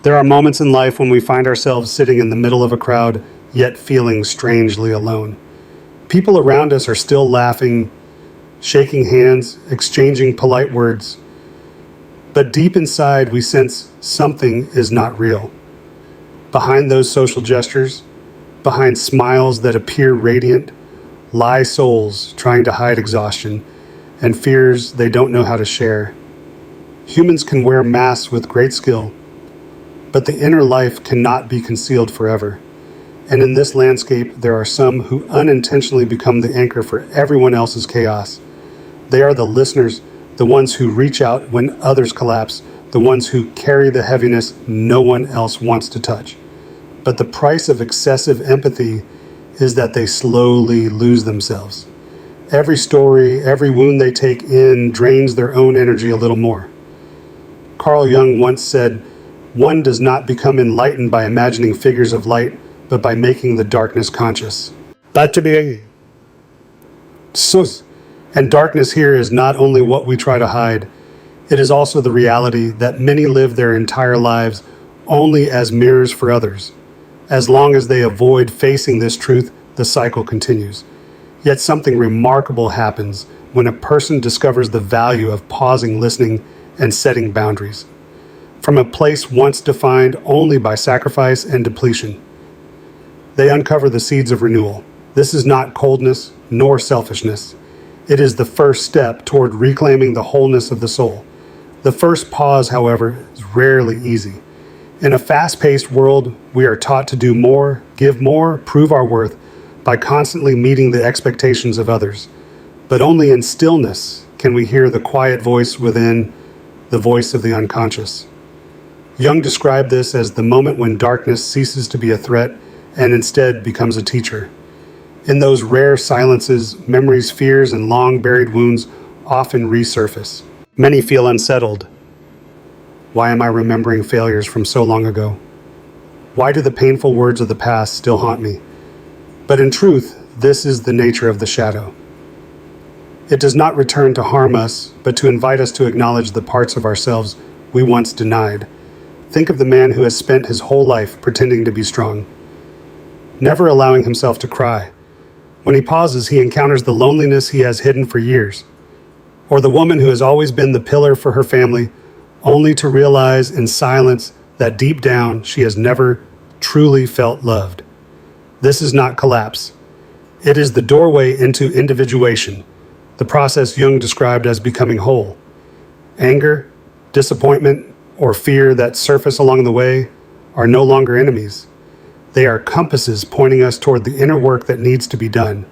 There are moments in life when we find ourselves sitting in the middle of a crowd, yet feeling strangely alone. People around us are still laughing, shaking hands, exchanging polite words. But deep inside, we sense something is not real. Behind those social gestures, behind smiles that appear radiant, lie souls trying to hide exhaustion and fears they don't know how to share. Humans can wear masks with great skill, but the inner life cannot be concealed forever. And in this landscape, there are some who unintentionally become the anchor for everyone else's chaos. They are the listeners, the ones who reach out when others collapse, the ones who carry the heaviness no one else wants to touch. But the price of excessive empathy is that they slowly lose themselves. Every story, every wound they take in drains their own energy a little more. Carl Jung once said, "One does not become enlightened by imagining figures of light, but by making the darkness conscious." And darkness here is not only what we try to hide, it is also the reality that many live their entire lives only as mirrors for others. As long as they avoid facing this truth, the cycle continues. Yet something remarkable happens when a person discovers the value of pausing, listening, and setting boundaries. From a place once defined only by sacrifice and depletion, they uncover the seeds of renewal. This is not coldness nor selfishness. It is the first step toward reclaiming the wholeness of the soul. The first pause, however, is rarely easy. In a fast-paced world, we are taught to do more, give more, prove our worth by constantly meeting the expectations of others. But only in stillness can we hear the quiet voice within, the voice of the unconscious. Jung described this as the moment when darkness ceases to be a threat and instead becomes a teacher. In those rare silences, memories, fears, and long-buried wounds often resurface. Many feel unsettled. Why am I remembering failures from so long ago? Why do the painful words of the past still haunt me? But in truth, this is the nature of the shadow. It does not return to harm us, but to invite us to acknowledge the parts of ourselves we once denied. Think of the man who has spent his whole life pretending to be strong, never allowing himself to cry. When he pauses, he encounters the loneliness he has hidden for years. Or the woman who has always been the pillar for her family, only to realize in silence that deep down she has never truly felt loved. This is not collapse. It is the doorway into individuation, the process Jung described as becoming whole. Anger, disappointment, or fear that surface along the way are no longer enemies. They are compasses pointing us toward the inner work that needs to be done.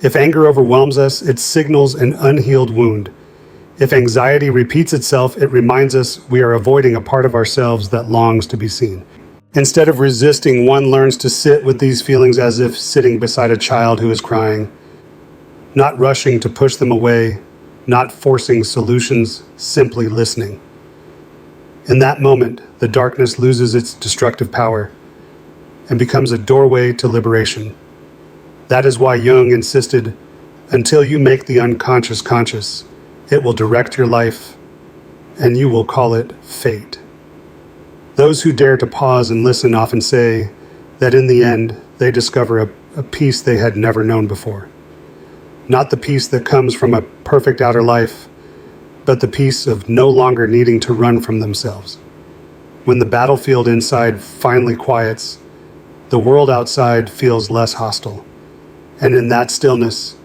If anger overwhelms us, it signals an unhealed wound. If anxiety repeats itself, it reminds us we are avoiding a part of ourselves that longs to be seen. Instead of resisting, one learns to sit with these feelings as if sitting beside a child who is crying, not rushing to push them away, not forcing solutions, simply listening. In that moment, the darkness loses its destructive power and becomes a doorway to liberation. That is why Jung insisted, until you make the unconscious conscious, it will direct your life, and you will call it fate. Those who dare to pause and listen often say that in the end, they discover a peace they had never known before. Not the peace that comes from a perfect outer life, but the peace of no longer needing to run from themselves. When the battlefield inside finally quiets, the world outside feels less hostile. And in that stillness,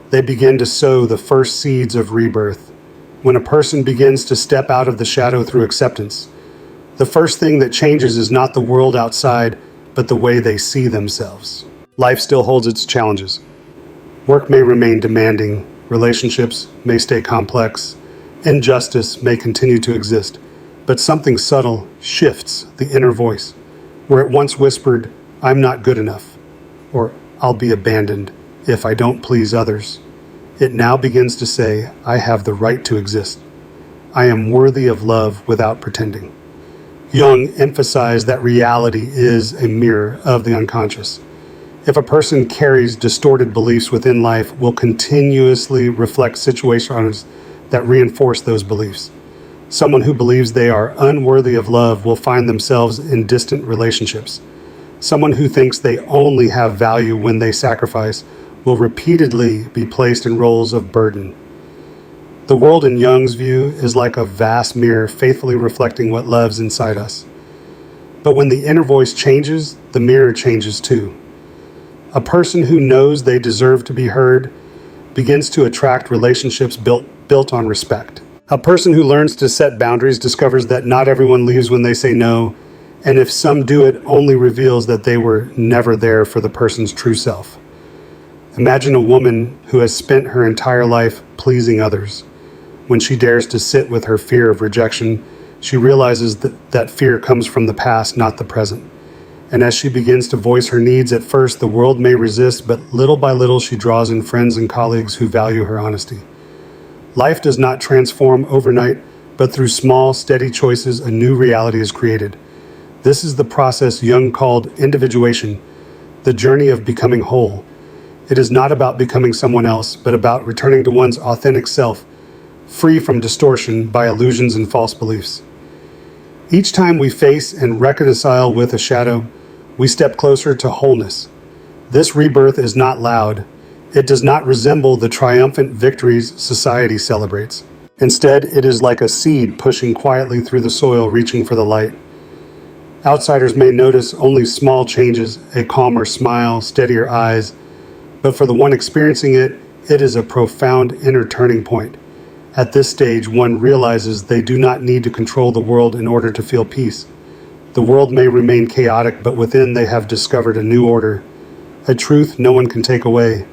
they begin to sow the first seeds of rebirth. When a person begins to step out of the shadow through acceptance, the first thing that changes is not the world outside, but the way they see themselves. Life still holds its challenges. Work may remain demanding, relationships may stay complex, injustice may continue to exist, but something subtle shifts the inner voice. Where it once whispered, "I'm not good enough," or "I'll be abandoned if I don't please others," it now begins to say, "I have the right to exist. I am worthy of love without pretending." Jung emphasized that reality is a mirror of the unconscious. If a person carries distorted beliefs within life, will continuously reflect situations that reinforce those beliefs. Someone who believes they are unworthy of love will find themselves in distant relationships. Someone who thinks they only have value when they sacrifice will repeatedly be placed in roles of burden. The world in Jung's view is like a vast mirror faithfully reflecting what loves inside us. But when the inner voice changes, the mirror changes too. A person who knows they deserve to be heard begins to attract relationships built on respect. A person who learns to set boundaries discovers that not everyone leaves when they say no, and if some do, it only reveals that they were never there for the person's true self. Imagine a woman who has spent her entire life pleasing others. When she dares to sit with her fear of rejection, she realizes that fear comes from the past, not the present. And as she begins to voice her needs, at first the world may resist, but little by little she draws in friends and colleagues who value her honesty. Life does not transform overnight, but through small, steady choices, a new reality is created. This is the process Jung called individuation, the journey of becoming whole. It is not about becoming someone else, but about returning to one's authentic self, free from distortion by illusions and false beliefs. Each time we face and reconcile with a shadow, we step closer to wholeness. This rebirth is not loud. It does not resemble the triumphant victories society celebrates. Instead, it is like a seed pushing quietly through the soil, reaching for the light. Outsiders may notice only small changes, a calmer smile, steadier eyes, but for the one experiencing it, it is a profound inner turning point. At this stage, one realizes they do not need to control the world in order to feel peace. The world may remain chaotic, but within they have discovered a new order, a truth no one can take away.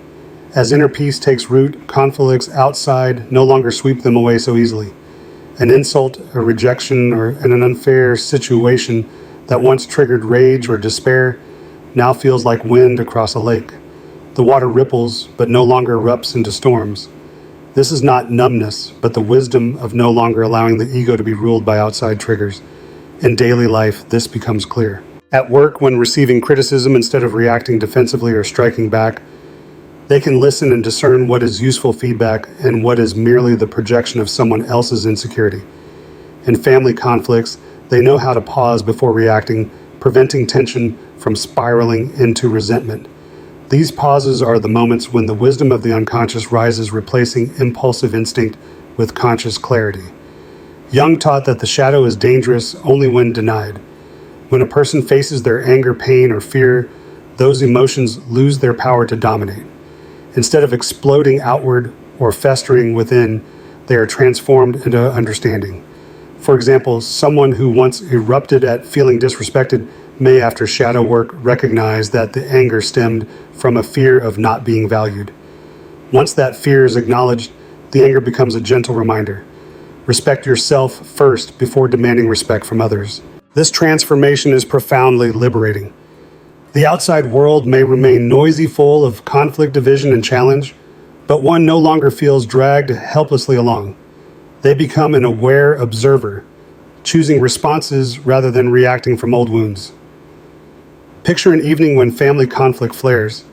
As inner peace takes root, conflicts outside no longer sweep them away so easily. An insult, a rejection, or an unfair situation that once triggered rage or despair now feels like wind across a lake. The water ripples, but no longer erupts into storms. This is not numbness, but the wisdom of no longer allowing the ego to be ruled by outside triggers. In daily life, this becomes clear. At work, when receiving criticism, instead of reacting defensively or striking back, they can listen and discern what is useful feedback and what is merely the projection of someone else's insecurity. In family conflicts, they know how to pause before reacting, preventing tension from spiraling into resentment. These pauses are the moments when the wisdom of the unconscious rises, replacing impulsive instinct with conscious clarity. Jung taught that the shadow is dangerous only when denied. When a person faces their anger, pain, or fear, those emotions lose their power to dominate. Instead of exploding outward or festering within, they are transformed into understanding. For example, someone who once erupted at feeling disrespected may, after shadow work, recognize that the anger stemmed from a fear of not being valued. Once that fear is acknowledged, the anger becomes a gentle reminder. Respect yourself first before demanding respect from others. This transformation is profoundly liberating. The outside world may remain noisy, full of conflict, division, and challenge, but one no longer feels dragged helplessly along. They become an aware observer, choosing responses rather than reacting from old wounds. Picture an evening when family conflict flares.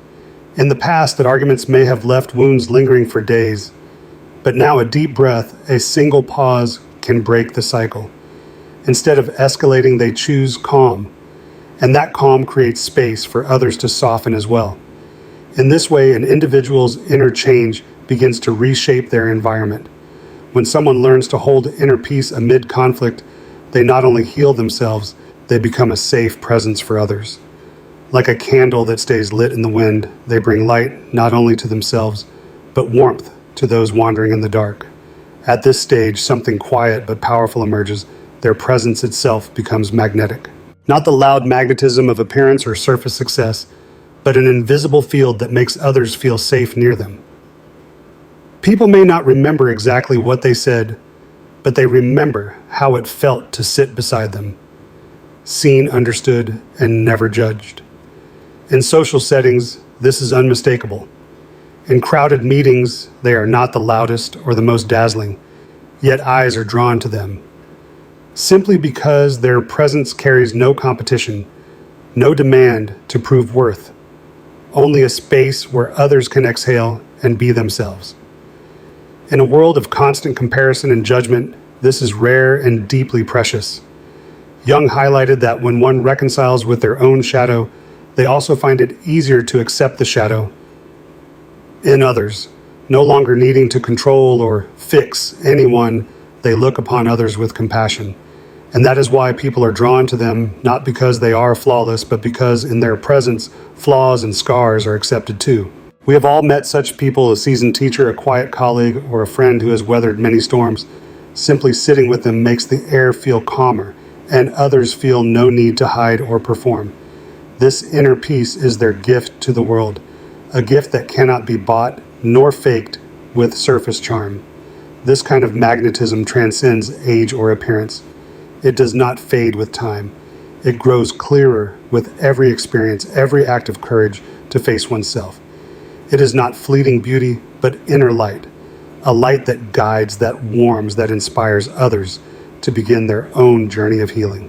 In the past, that arguments may have left wounds lingering for days, but now a deep breath, a single pause can break the cycle. Instead of escalating, they choose calm, and that calm creates space for others to soften as well. In this way, an individual's inner change begins to reshape their environment. When someone learns to hold inner peace amid conflict, they not only heal themselves, they become a safe presence for others. Like a candle that stays lit in the wind, they bring light not only to themselves, but warmth to those wandering in the dark. At this stage, something quiet but powerful emerges. Their presence itself becomes magnetic. Not the loud magnetism of appearance or surface success, but an invisible field that makes others feel safe near them. People may not remember exactly what they said, but they remember how it felt to sit beside them, seen, understood, and never judged. In social settings, this is unmistakable. In crowded meetings, they are not the loudest or the most dazzling, yet eyes are drawn to them, simply because their presence carries no competition, no demand to prove worth, only a space where others can exhale and be themselves. In a world of constant comparison and judgment, This is rare and deeply precious. Jung highlighted that when one reconciles with their own shadow, they also find it easier to accept the shadow in others, no longer needing to control or fix anyone. They look upon others with compassion. And that is why people are drawn to them, not because they are flawless, but because in their presence, flaws and scars are accepted too. We have all met such people: a seasoned teacher, a quiet colleague, or a friend who has weathered many storms. Simply sitting with them makes the air feel calmer, and others feel no need to hide or perform. This inner peace is their gift to the world, a gift that cannot be bought nor faked with surface charm. This kind of magnetism transcends age or appearance. It does not fade with time. It grows clearer with every experience, every act of courage to face oneself. It is not fleeting beauty, but inner light, a light that guides, that warms, that inspires others to begin their own journey of healing.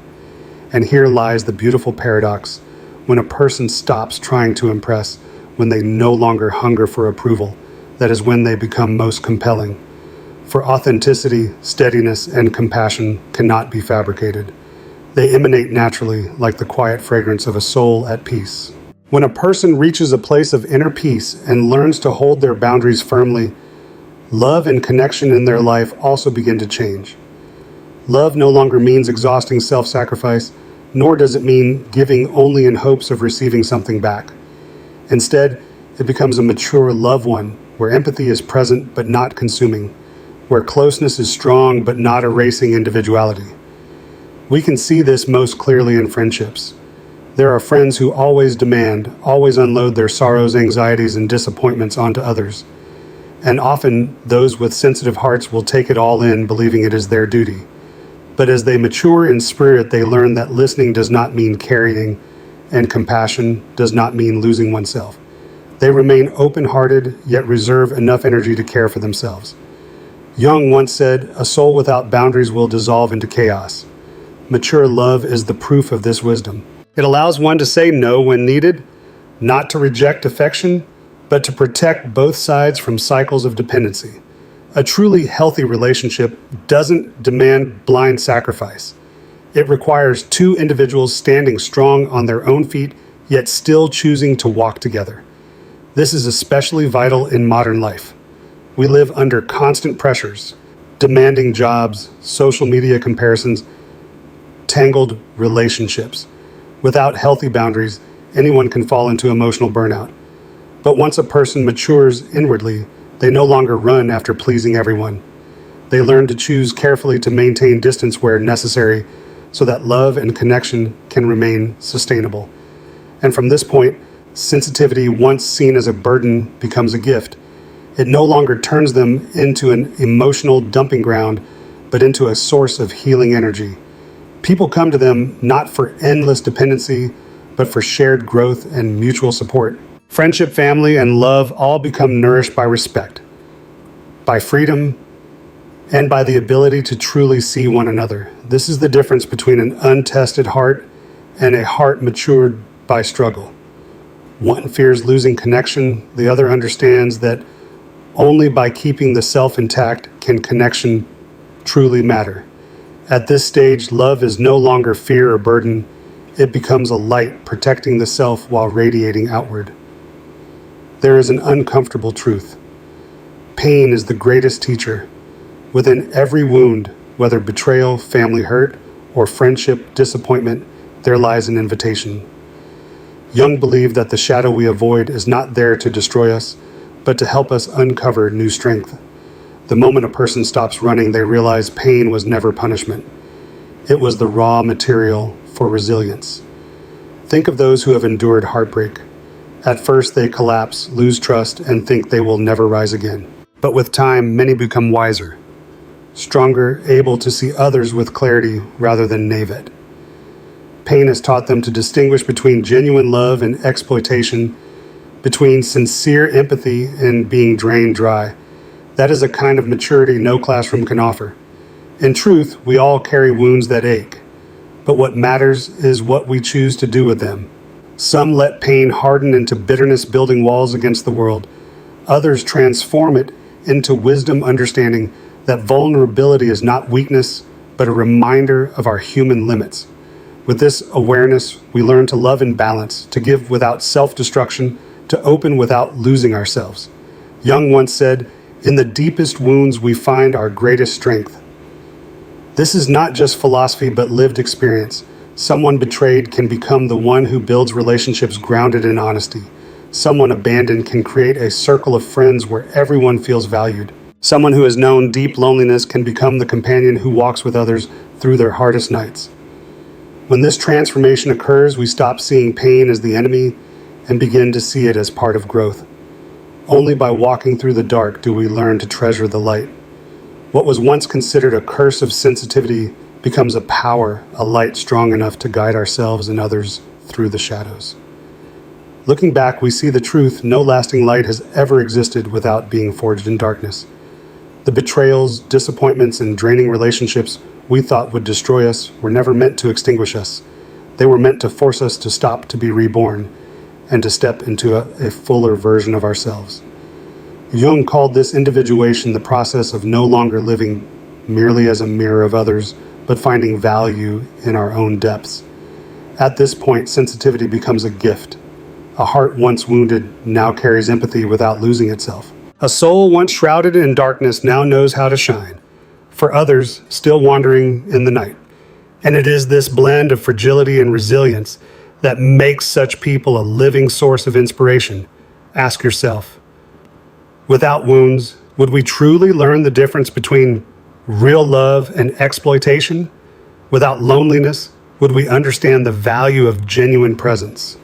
And here lies the beautiful paradox: when a person stops trying to impress, when they no longer hunger for approval, that is when they become most compelling. For authenticity, steadiness, and compassion cannot be fabricated. They emanate naturally, like the quiet fragrance of a soul at peace. When a person reaches a place of inner peace and learns to hold their boundaries firmly, love and connection in their life also begin to change. Love no longer means exhausting self-sacrifice, nor does it mean giving only in hopes of receiving something back. Instead, it becomes a mature loved one, where empathy is present but not consuming, where closeness is strong but not erasing individuality. We can see this most clearly in friendships. There are friends who always demand, always unload their sorrows, anxieties, and disappointments onto others. And often, those with sensitive hearts will take it all in, believing it is their duty. But as they mature in spirit, they learn that listening does not mean carrying, and compassion does not mean losing oneself. They remain open-hearted, yet reserve enough energy to care for themselves. Jung once said, "A soul without boundaries will dissolve into chaos." Mature love is the proof of this wisdom. It allows one to say no when needed, not to reject affection, but to protect both sides from cycles of dependency. A truly healthy relationship doesn't demand blind sacrifice. It requires two individuals standing strong on their own feet, yet still choosing to walk together. This is especially vital in modern life. We live under constant pressures, demanding jobs, social media comparisons, tangled relationships. Without healthy boundaries, anyone can fall into emotional burnout. But once a person matures inwardly, they no longer run after pleasing everyone. They learn to choose carefully, to maintain distance where necessary, so that love and connection can remain sustainable. And from this point, sensitivity, once seen as a burden, becomes a gift. It no longer turns them into an emotional dumping ground, but into a source of healing energy. People come to them not for endless dependency, but for shared growth and mutual support. Friendship, family, and love all become nourished by respect, by freedom, and by the ability to truly see one another. This is the difference between an untested heart and a heart matured by struggle. One fears losing connection, the other understands that only by keeping the self intact can connection truly matter. At this stage, love is no longer fear or burden. It becomes a light protecting the self while radiating outward. There is an uncomfortable truth. Pain is the greatest teacher. Within every wound, whether betrayal, family hurt, or friendship disappointment, there lies an invitation. Jung believed that the shadow we avoid is not there to destroy us, but to help us uncover new strength. The moment a person stops running, they realize pain was never punishment. It was the raw material for resilience. Think of those who have endured heartbreak. At first, they collapse, lose trust, and think they will never rise again. But with time, many become wiser, stronger, able to see others with clarity rather than naivete. Pain has taught them to distinguish between genuine love and exploitation, between sincere empathy and being drained dry. That is a kind of maturity no classroom can offer. In truth, we all carry wounds that ache, but what matters is what we choose to do with them. Some let pain harden into bitterness, building walls against the world. Others transform it into wisdom, understanding that vulnerability is not weakness, but a reminder of our human limits. With this awareness, we learn to love in balance, to give without self-destruction, to open without losing ourselves. Jung once said, "In the deepest wounds we find our greatest strength." This is not just philosophy, but lived experience. Someone betrayed can become the one who builds relationships grounded in honesty. Someone abandoned can create a circle of friends where everyone feels valued. Someone who has known deep loneliness can become the companion who walks with others through their hardest nights. When this transformation occurs, we stop seeing pain as the enemy and begin to see it as part of growth. Only by walking through the dark do we learn to treasure the light. What was once considered a curse of sensitivity becomes a power, a light strong enough to guide ourselves and others through the shadows. Looking back, we see the truth: no lasting light has ever existed without being forged in darkness. The betrayals, disappointments, and draining relationships we thought would destroy us were never meant to extinguish us. They were meant to force us to stop, to be reborn, and to step into a fuller version of ourselves. Jung called this individuation the process of no longer living merely as a mirror of others, but finding value in our own depths. At this point, sensitivity becomes a gift. A heart once wounded now carries empathy without losing itself. A soul once shrouded in darkness now knows how to shine for others still wandering in the night. And it is this blend of fragility and resilience that makes such people a living source of inspiration. Ask yourself, without wounds, would we truly learn the difference between real love and exploitation? Without loneliness, would we understand the value of genuine presence?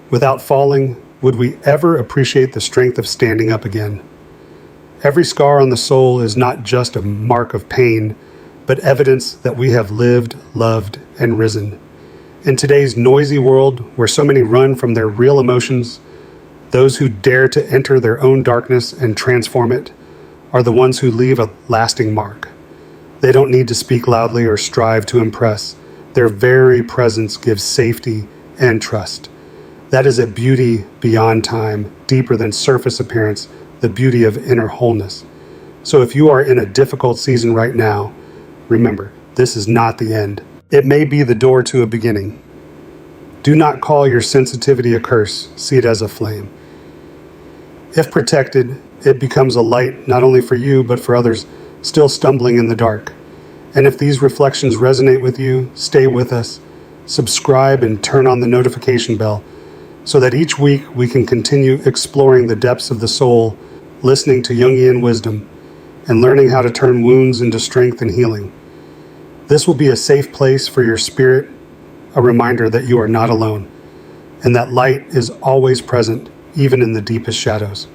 Without falling, would we ever appreciate the strength of standing up again? Every scar on the soul is not just a mark of pain, but evidence that we have lived, loved, and risen. In today's noisy world, where so many run from their real emotions, those who dare to enter their own darkness and transform it are the ones who leave a lasting mark. They don't need to speak loudly or strive to impress. Their very presence gives safety and trust. That is a beauty beyond time, deeper than surface appearance, the beauty of inner wholeness. So if you are in a difficult season right now, remember, this is not the end. It may be the door to a beginning. Do not call your sensitivity a curse, see it as a flame. If protected, it becomes a light not only for you, but for others still stumbling in the dark. And if these reflections resonate with you, stay with us, subscribe, and turn on the notification bell so that each week we can continue exploring the depths of the soul, listening to Jungian wisdom, and learning how to turn wounds into strength and healing. This will be a safe place for your spirit, a reminder that you are not alone, and that light is always present, even in the deepest shadows.